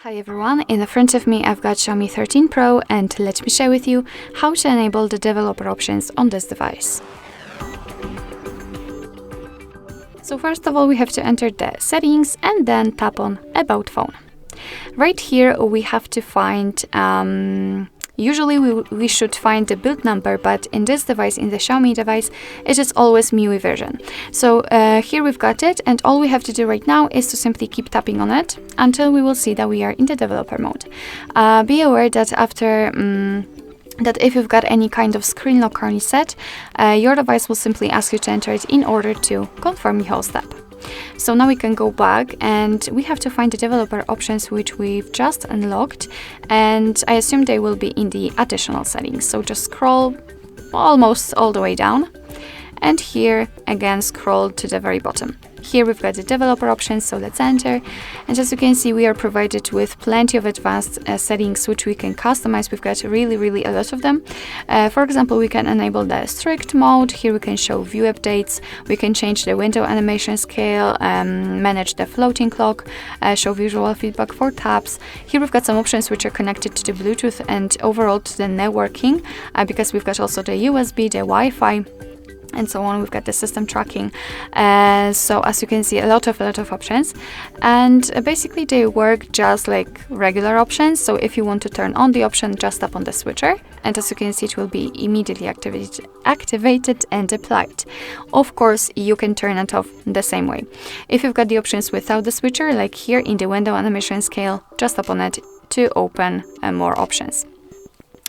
Hi everyone, in the front of me I've got Xiaomi 13 Pro and let me share with you how to enable the developer options on this device. So first of all we have to enter the settings and then tap on About Phone. Right here we have to find usually we should find the build number, but in this device, in the Xiaomi device, it is always MIUI version. So here we've got it, and all we have to do right now is to simply keep tapping on it until we will see that we are in the developer mode. Be aware that after that if you've got any kind of screen lock or reset, your device will simply ask you to enter it in order to confirm the whole step. So now we can go back and we have to find the developer options which we've just unlocked, and I assume they will be in the additional settings. So just scroll almost all the way down and here again scroll to the very bottom. Here we've got the developer options, so let's enter. And as you can see, we are provided with plenty of advanced settings which we can customize. We've got really a lot of them. For example, we can enable the strict mode. Here we can show view updates. We can change the window animation scale, manage the floating clock, show visual feedback for tabs. Here we've got some options which are connected to the Bluetooth and overall to the networking, because we've got also the USB, the Wi-Fi, and so on. We've got the system tracking, so as you can see, a lot of options, and basically they work just like regular options. So if you want to turn on the option, just tap on the switcher, and as you can see, it will be immediately activated and applied. Of course, you can turn it off the same way. If you've got the options without the switcher, like here in the window animation scale, just tap on it to open more options.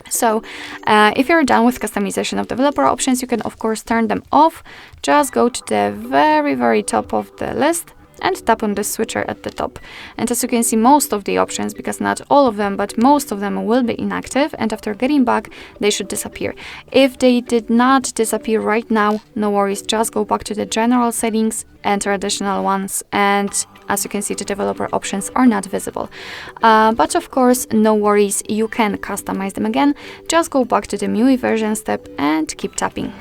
So if you're done with customization of developer options, you can of course turn them off. Just go to the very top of the list and tap on the switcher at the top. And as you can see, most of the options, because not all of them, but most of them will be inactive, and after getting back, they should disappear. If they did not disappear right now, no worries, just go back to the general settings, enter additional ones, and as you can see, the developer options are not visible. But of course, no worries, you can customize them again. Just go back to the MIUI version step and keep tapping.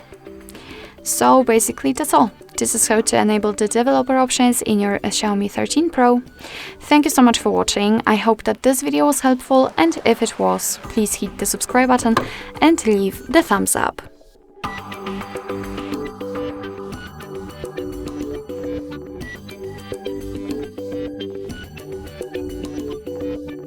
So basically that's all. This is how to enable the developer options in your Xiaomi 13 Pro. Thank you so much for watching. I hope that this video was helpful, and if it was, please hit the subscribe button and leave the thumbs up.